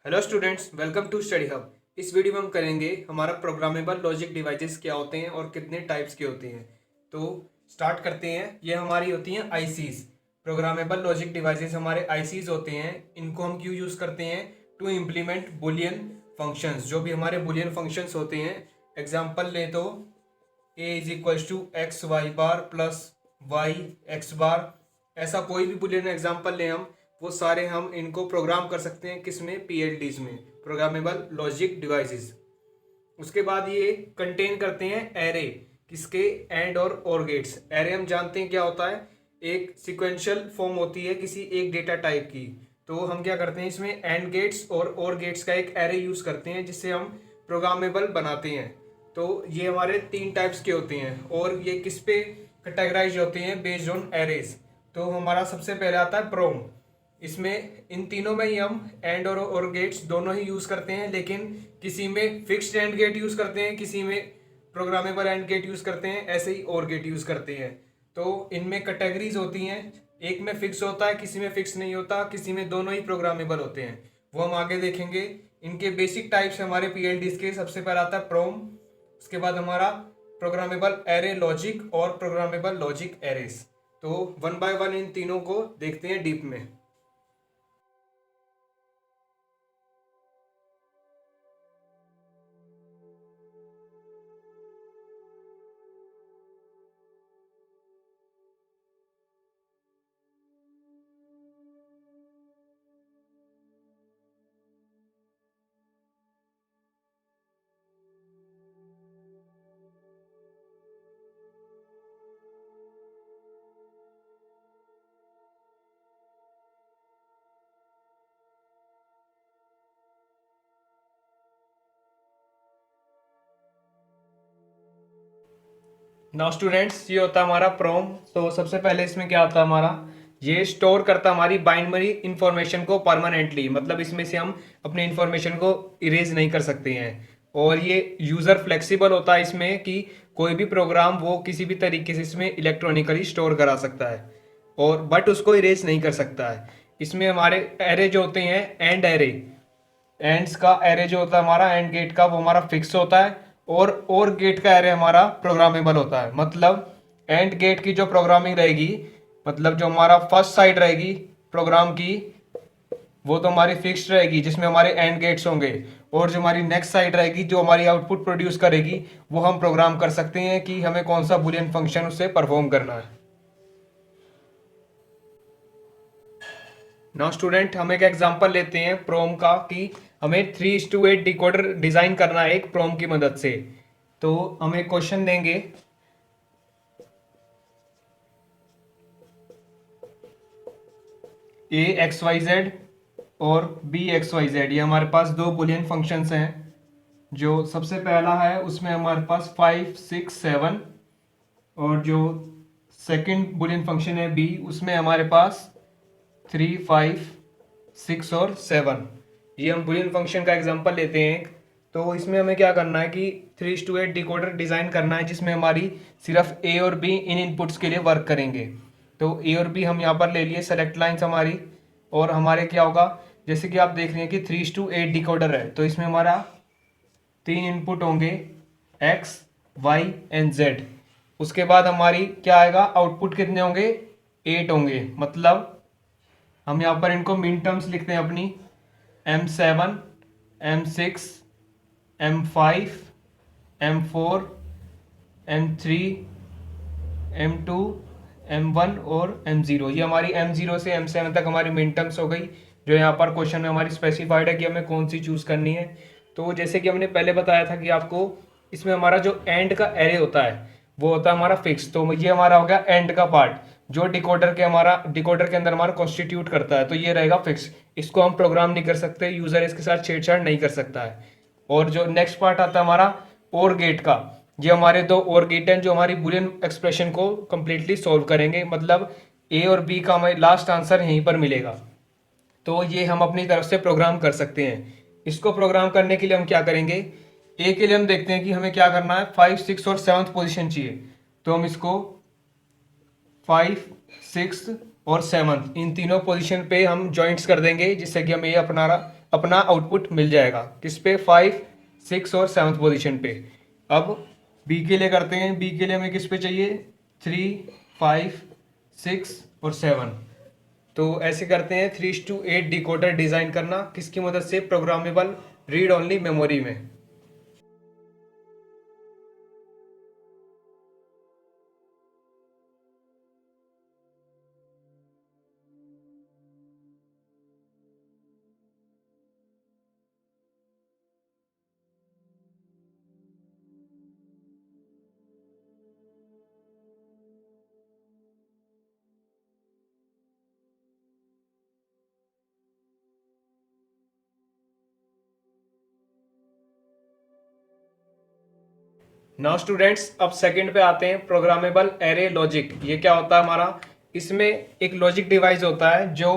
Hello students, welcome to study hub. इस video में हम करेंगे हमारा प्रोग्रामेबल लॉजिक डिवाइसेस क्या होते हैं और कितने टाइप्स के होते हैं। तो स्टार्ट करते हैं। ये हमारी होती हैं आईसीज। प्रोग्रामेबल लॉजिक डिवाइसेस हमारे आईसीज होते हैं। इनको हम क्यों यूज़ करते हैं? To implement boolean functions. जो भी हमारे बुलियन फंक्शंस होते हैं, एग्जाम्पल ले तो A is equals to X Y bar plus Y X bar. ऐसा कोई भी बुलियन एग्जाम्पल लें हम, वो सारे हम इनको प्रोग्राम कर सकते हैं। किसमें? पीएलडीज में, प्रोग्रामेबल लॉजिक डिवाइसेस। उसके बाद ये कंटेन करते हैं एरे। किसके? एंड और गेट्स। एरे हम जानते हैं क्या होता है, एक सिक्वेंशियल फॉर्म होती है किसी एक डेटा टाइप की। तो हम क्या करते हैं, इसमें एंड गेट्स और गेट्स का एक एरे यूज करते हैं जिससे हम प्रोग्रामेबल बनाते हैं। तो ये हमारे तीन टाइप्स के होते हैं और ये किस पे कैटेगराइज होते हैं? Based on arrays. तो हमारा सबसे पहले आता है प्रोम। इसमें इन तीनों में ही हम एंड और गेट्स दोनों ही यूज करते हैं, लेकिन किसी में फिक्स्ड एंड गेट यूज करते हैं, किसी में प्रोग्रामेबल एंड गेट यूज करते हैं, ऐसे ही और गेट यूज करते हैं। तो इनमें कैटेगरीज होती हैं, एक में फिक्स होता है, किसी में फिक्स नहीं होता, किसी में दोनों ही प्रोग्रामेबल होते हैं। वो हम आगे देखेंगे। इनके बेसिक टाइप्स हमारे पीएलडीज के। सबसे पहला आता है प्रोम, उसके बाद हमारा प्रोग्रामेबल एरे लॉजिक और प्रोग्रामेबल लॉजिक एरेस। तो वन बाय वन इन तीनों को देखते हैं डीप में। नाउ स्टूडेंट्स, ये होता है हमारा प्रोम। तो सबसे पहले इसमें क्या होता है हमारा, ये स्टोर करता है हमारी बाइनरी इंफॉर्मेशन को परमानेंटली। मतलब इसमें से हम अपने इंफॉर्मेशन को इरेज नहीं कर सकते हैं। और ये यूज़र फ्लेक्सिबल होता है इसमें कि कोई भी प्रोग्राम वो किसी भी तरीके से इसमें इलेक्ट्रॉनिकली स्टोर करा सकता है, और बट उसको इरेज नहीं कर सकता है। इसमें हमारे एरे जो होते हैं, एंड एरे, एंड्स का एरे जो होता है हमारा, एंड गेट का, वो हमारा फिक्स होता है। और गेट का एरे हमारा प्रोग्रामेबल होता है। मतलब एंड गेट की जो प्रोग्रामिंग रहेगी, मतलब जो हमारा फर्स्ट साइड रहेगी प्रोग्राम की, वो तो हमारी फिक्स्ड रहेगी जिसमें हमारे एंड गेट्स होंगे। और जो हमारी नेक्स्ट साइड रहेगी जो हमारी आउटपुट प्रोड्यूस करेगी, वो हम प्रोग्राम कर सकते हैं कि हमें कौन सा बुलियन फंक्शन उससे परफॉर्म करना है। नाउ स्टूडेंट, हम एक एग्जांपल लेते हैं प्रोम का कि हमें 3:8 डिकोडर डिजाइन करना है एक प्रोम की मदद से। तो हमें क्वेश्चन देंगे, ए एक्स वाई जेड और बी एक्स वाई जेड। ये हमारे पास दो बुलियन फंक्शंस हैं। जो सबसे पहला है उसमें हमारे पास 5, 6, 7, और जो सेकंड बुलियन फंक्शन है बी, उसमें हमारे पास 3, 5, 6 और 7। ये हम बुलियन फंक्शन का एग्जांपल लेते हैं। तो इसमें हमें क्या करना है कि 3:8 डिकोडर डिज़ाइन करना है जिसमें हमारी सिर्फ ए और बी इन इनपुट्स के लिए वर्क करेंगे। तो ए और बी हम यहाँ पर ले लिए सेलेक्ट लाइन्स हमारी। और हमारे क्या होगा, जैसे कि आप देख रहे हैं कि 3:8 डिकोडर है, तो इसमें हमारा तीन इनपुट होंगे, एक्स, वाई एंड जेड। उसके बाद हमारी क्या आएगा, आउटपुट कितने होंगे? 8 होंगे। मतलब हम यहाँ पर इनको मिन टर्म्स लिखते हैं अपनी, M7, M6, M5, M4, M3, M2, M1 और M0। ये हमारी M0 से M7 तक हमारी मिन टर्म्स हो गई, जो यहाँ पर क्वेश्चन में हमारी स्पेसिफाइड है कि हमें कौन सी चूज़ करनी है। तो जैसे कि हमने पहले बताया था कि आपको, इसमें हमारा जो एंड का एरे होता है वो होता है हमारा फिक्स। तो ये हमारा हो गया एंड का पार्ट, जो डिकोडर के अंदर हमारा कॉन्स्टिट्यूट करता है। तो ये रहेगा फिक्स, इसको हम प्रोग्राम नहीं कर सकते, यूज़र इसके साथ छेड़छाड़ नहीं कर सकता है। और जो नेक्स्ट पार्ट आता है हमारा और गेट का, ये हमारे दो और गेट हैं जो हमारी बुलियन एक्सप्रेशन को कंप्लीटली सॉल्व करेंगे। मतलब ए और बी का हमें लास्ट आंसर यहीं पर मिलेगा। तो ये हम अपनी तरफ से प्रोग्राम कर सकते हैं। इसको प्रोग्राम करने के लिए हम क्या करेंगे, ए के लिए हम देखते हैं कि हमें क्या करना है, 5, 6 और 7th पोजीशन चाहिए। तो हम इसको 5, 6 और 7 इन तीनों पोजीशन पे हम जॉइंट्स कर देंगे, जिससे कि हम ए अपना अपना आउटपुट मिल जाएगा। किस पे? 5, 6 और 7th पोजीशन पे। अब बी के लिए करते हैं। बी के लिए हमें किस पे चाहिए? 3, 5, 6 और 7। तो ऐसे करते हैं 3:8 डिकोडर डिजाइन करना, किसकी मदद से? प्रोग्रामेबल रीड ओनली मेमोरी में। नाउ स्टूडेंट्स, अब सेकंड पे आते हैं, प्रोग्रामेबल एरे लॉजिक। ये क्या होता है हमारा? इसमें एक लॉजिक डिवाइस होता है जो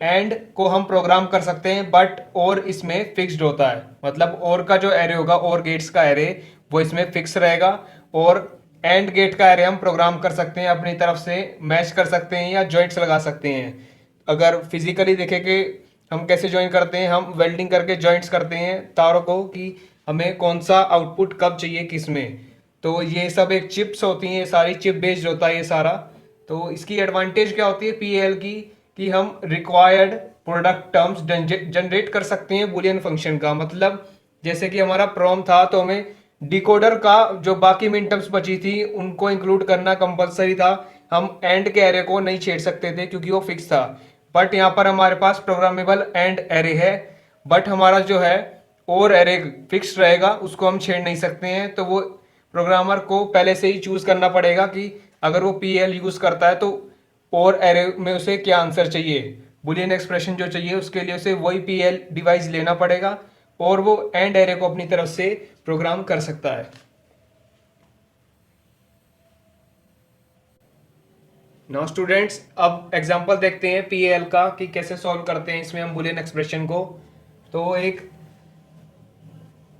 एंड को हम प्रोग्राम कर सकते हैं, बट और इसमें फिक्स्ड होता है। मतलब और का जो एरे होगा, और गेट्स का एरे, वो इसमें फिक्स रहेगा। और एंड गेट का एरे हम प्रोग्राम कर सकते हैं, अपनी तरफ से मैच कर सकते हैं या जॉइंट्स लगा सकते हैं। अगर फिजिकली देखें कि हम कैसे ज्वाइन करते हैं, हम वेल्डिंग करके जॉइंट्स करते हैं तारों को कि हमें कौन सा आउटपुट कब चाहिए किस में। तो ये सब एक चिप्स होती हैं, सारी चिप बेस्ड होता है ये सारा। तो इसकी एडवांटेज क्या होती है पीएल की, कि हम रिक्वायर्ड प्रोडक्ट टर्म्स जनरेट कर सकते हैं बुलियन फंक्शन का। मतलब जैसे कि हमारा प्रॉम था तो हमें डिकोडर का जो बाकी मिन टर्म्स बची थी उनको इंक्लूड करना कंपलसरी था। हम एंड के एरे को नहीं छेड़ सकते थे क्योंकि वो फिक्स था। बट यहाँ पर हमारे पास प्रोग्रामेबल एंड एरे है, बट हमारा जो है और एरे फिक्स रहेगा, उसको हम छेड़ नहीं सकते हैं। तो वो प्रोग्रामर को पहले से ही चूज करना पड़ेगा कि अगर वो पीएल यूज करता है तो और एरे में उसे क्या आंसर चाहिए, बुलियन एक्सप्रेशन जो चाहिए उसके लिए उसे वही पीएल डिवाइस लेना पड़ेगा, और वो एंड एरे को अपनी तरफ से प्रोग्राम कर सकता है। नाउ स्टूडेंट्स, अब एग्जांपल देखते हैं पीएल का कि कैसे सॉल्व करते हैं इसमें हम बुलियन एक्सप्रेशन को। तो एक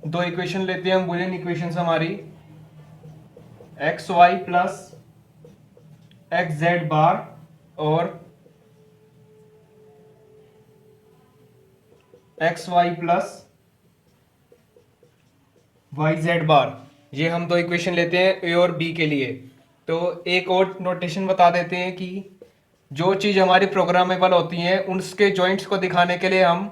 दो इक्वेशन लेते हैं हम, बुलियन इक्वेशन हमारी X Y plus X Z bar और X Y plus Y Z bar. ये हम दो इक्वेशन लेते हैं ए और बी के लिए। तो एक और नोटेशन बता देते हैं कि जो चीज़ हमारी प्रोग्रामेबल होती है उसके जॉइंट्स को दिखाने के लिए हम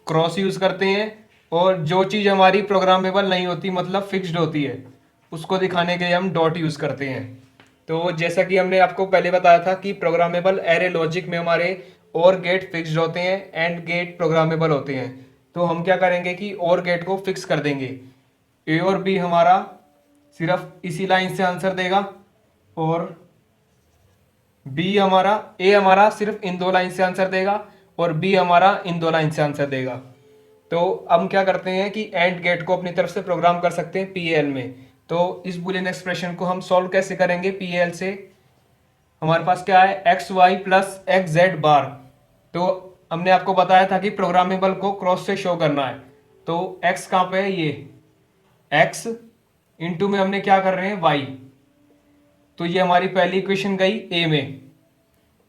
क्रॉस यूज करते हैं, और जो चीज़ हमारी प्रोग्रामेबल नहीं होती मतलब फिक्स्ड होती है उसको दिखाने के लिए हम डॉट यूज करते हैं। तो जैसा कि हमने आपको पहले बताया था कि प्रोग्रामेबल एरे लॉजिक में हमारे और गेट फिक्स्ड होते हैं, एंड गेट प्रोग्रामेबल होते हैं। तो हम क्या करेंगे कि और गेट को फिक्स कर देंगे। ए और बी हमारा सिर्फ इसी लाइन से आंसर देगा, और बी हमारा ए हमारा सिर्फ इन दो लाइन से आंसर देगा, और बी हमारा इन दो लाइन से आंसर देगा। तो हम क्या करते हैं कि एंड गेट को अपनी तरफ से प्रोग्राम कर सकते हैं पीएल में। तो इस बुलियन एक्सप्रेशन को हम सॉल्व कैसे करेंगे पीएल से? हमारे पास क्या है? X Y plus X Z bar. तो हमने आपको बताया था कि प्रोग्रामेबल को क्रॉस से शो करना है। तो एक्स कहाँ पे है? ये एक्स इंटू में हमने क्या कर रहे हैं? वाई। तो ये हमारी पहली इक्वेशन गई ए में।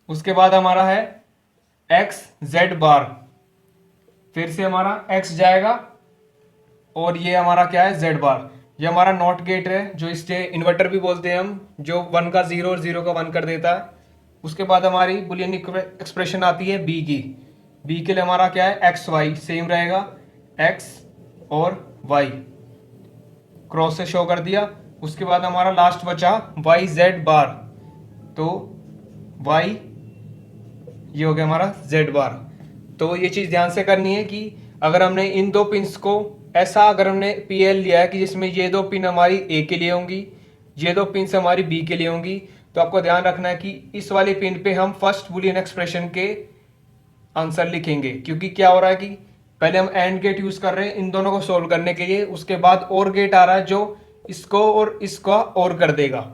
उसके बाद हमारा है एक्स जेड बार, फिर से हमारा एक्स जाएगा, और ये हमारा क्या है? Z bar. ये हमारा नॉट गेट है, जो इसे इन्वर्टर भी बोलते हैं हम, जो 1 का 0 और 0 का 1 कर देता है। उसके बाद हमारी बुलियन एक्सप्रेशन आती है बी की। बी के लिए हमारा क्या है? एक्स वाई सेम रहेगा, एक्स और वाई क्रॉस से शो कर दिया। उसके बाद हमारा लास्ट बचा वाई जेड बार। तो वाई, ये हो गया हमारा जेड बार। तो ये चीज़ ध्यान से करनी है कि अगर हमने इन दो पिंस को ऐसा, अगर हमने पीएल लिया है कि जिसमें ये दो पिन हमारी ए के लिए होंगी, ये दो पिंस हमारी बी के लिए होंगी, तो आपको ध्यान रखना है कि इस वाली पिन पे हम फर्स्ट बुलियन एक्सप्रेशन के आंसर लिखेंगे। क्योंकि क्या हो रहा है कि पहले हम एंड गेट यूज कर रहे हैं इन दोनों को सोल्व करने के लिए, उसके बाद और गेट आ रहा है जो इसको और इसका और कर देगा।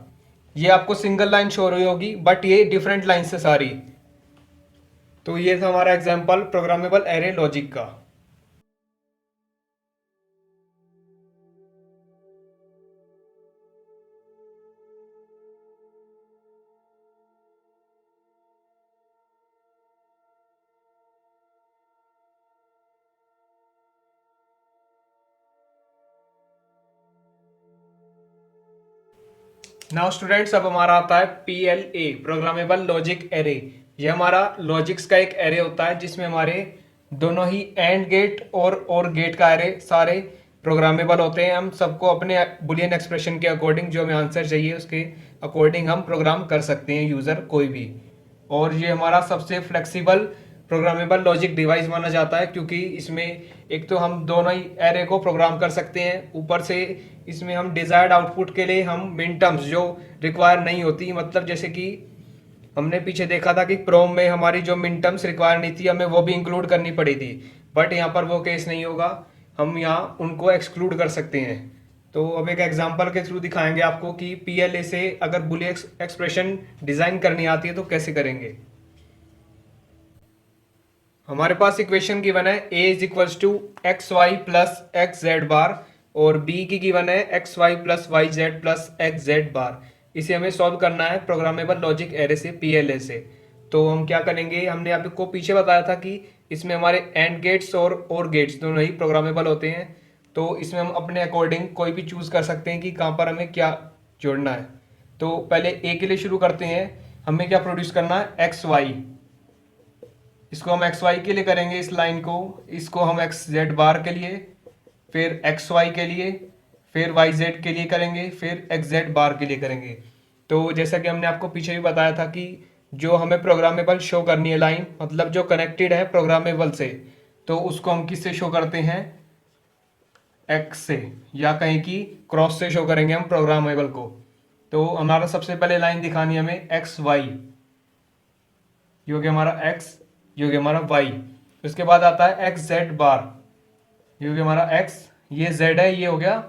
ये आपको सिंगल लाइन शो रही होगी, बट ये डिफरेंट लाइन से सारी। तो ये था हमारा एग्जांपल प्रोग्रामेबल एरे लॉजिक का। नाउ स्टूडेंट्स, अब हमारा आता है PLA, प्रोग्रामेबल लॉजिक एरे। ये हमारा लॉजिक्स का एक एरे होता है जिसमें हमारे दोनों ही एंड गेट और गेट का एरे सारे प्रोग्रामेबल होते हैं। हम सबको अपने बुलियन एक्सप्रेशन के अकॉर्डिंग जो हमें आंसर चाहिए उसके अकॉर्डिंग हम प्रोग्राम कर सकते हैं, यूज़र कोई भी। और ये हमारा सबसे फ्लेक्सिबल प्रोग्रामेबल लॉजिक डिवाइस माना जाता है, क्योंकि इसमें एक तो हम दोनों ही एरे को प्रोग्राम कर सकते हैं, ऊपर से इसमें हम डिजायर्ड आउटपुट के लिए हम मिन टर्म्स जो रिक्वायर नहीं होती, मतलब जैसे कि हमने पीछे देखा था कि प्रोम में हमारी जो मिन टर्म्स रिक्वायर नहीं थी, हमें वो भी इंक्लूड करनी पड़ी थी, बट यहाँ पर वो केस नहीं होगा, हम यहाँ उनको एक्सक्लूड कर सकते हैं। तो अब एक एग्जांपल के थ्रू दिखाएंगे आपको कि PLA से अगर बुलियन एक्सप्रेशन डिजाइन करनी आती है तो कैसे करेंगे। हमारे पास इक्वेशन गिवन है a is equals to X Y plus X Z bar और b की गिवन है X Y plus Y Z plus X Z bar. इसे हमें सॉल्व करना है प्रोग्रामेबल लॉजिक एरे से, PLA से। तो हम क्या करेंगे, हमने आपको पीछे बताया था कि इसमें हमारे एंड गेट्स और गेट्स दोनों ही प्रोग्रामेबल होते हैं। तो इसमें हम अपने अकॉर्डिंग कोई भी चूज कर सकते हैं कि कहाँ पर हमें क्या जोड़ना है। तो पहले a के लिए शुरू करते हैं। हमें क्या प्रोड्यूस करना है, एक्स वाई। इसको हम एक्स वाई के लिए करेंगे, इस लाइन को, इसको हम एक्स जेड बार के लिए, फिर एक्स वाई के लिए, फिर वाई जेड के लिए करेंगे, फिर एक्स जेड बार के लिए करेंगे। तो जैसा कि हमने आपको पीछे भी बताया था कि जो हमें प्रोग्रामेबल शो करनी है लाइन, मतलब जो कनेक्टेड है प्रोग्रामेबल से, तो उसको हम किससे शो करते हैं, एक्स से, या कहीं की क्रॉस से शो करेंगे हम प्रोग्रामेबल को। तो हमारा सबसे पहले लाइन दिखानी है हमें एक्स वाई, जो कि हमारा एक्स, जो कि हमारा वाई। उसके बाद आता है एक्स जेड बार, जो कि हमारा एक्स, ये जेड है, ये हो गया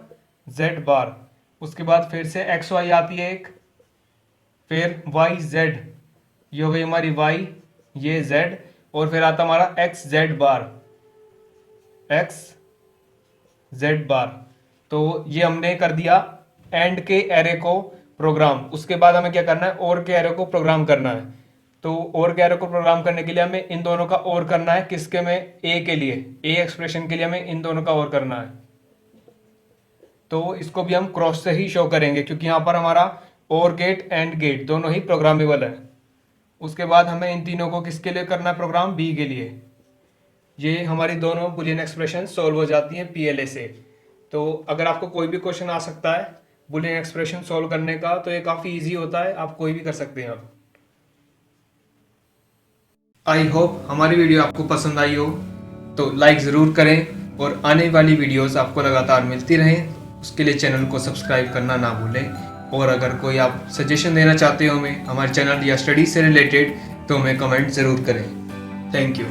जेड बार। उसके बाद फिर से एक्स वाई आती है एक, फिर वाई जेड, ये हो गई हमारी वाई, ये जेड, और फिर आता हमारा एक्स जेड बार, एक्स जेड बार। तो ये हमने कर दिया एंड के एरे को प्रोग्राम। उसके बाद हमें क्या करना है, और के एरे को प्रोग्राम करना है। तो और के एरे को प्रोग्राम करने के लिए हमें इन दोनों का और करना है, किसके में, ए के लिए, ए एक्सप्रेशन के लिए हमें इन दोनों का और करना है। तो इसको भी हम क्रॉस से ही शो करेंगे, क्योंकि यहाँ पर हमारा और गेट एंड गेट दोनों ही प्रोग्रामेबल है। उसके बाद हमें इन तीनों को किसके लिए करना है प्रोग्राम, बी के लिए। ये हमारी दोनों बुलियन एक्सप्रेशन सॉल्व हो जाती हैं PLA से। तो अगर आपको कोई भी क्वेश्चन आ सकता है बुलियन एक्सप्रेशन सॉल्व करने का, तो ये काफ़ी इजी होता है, आप कोई भी कर सकते हैं। आप, आई होप हमारी वीडियो आपको पसंद आई हो, तो लाइक ज़रूर करें और आने वाली वीडियोस आपको लगातार मिलती रहें, उसके लिए चैनल को सब्सक्राइब करना ना भूलें। और अगर कोई आप सजेशन देना चाहते हो हमें हमारे चैनल या स्टडी से रिलेटेड, तो हमें कमेंट ज़रूर करें। Thank you.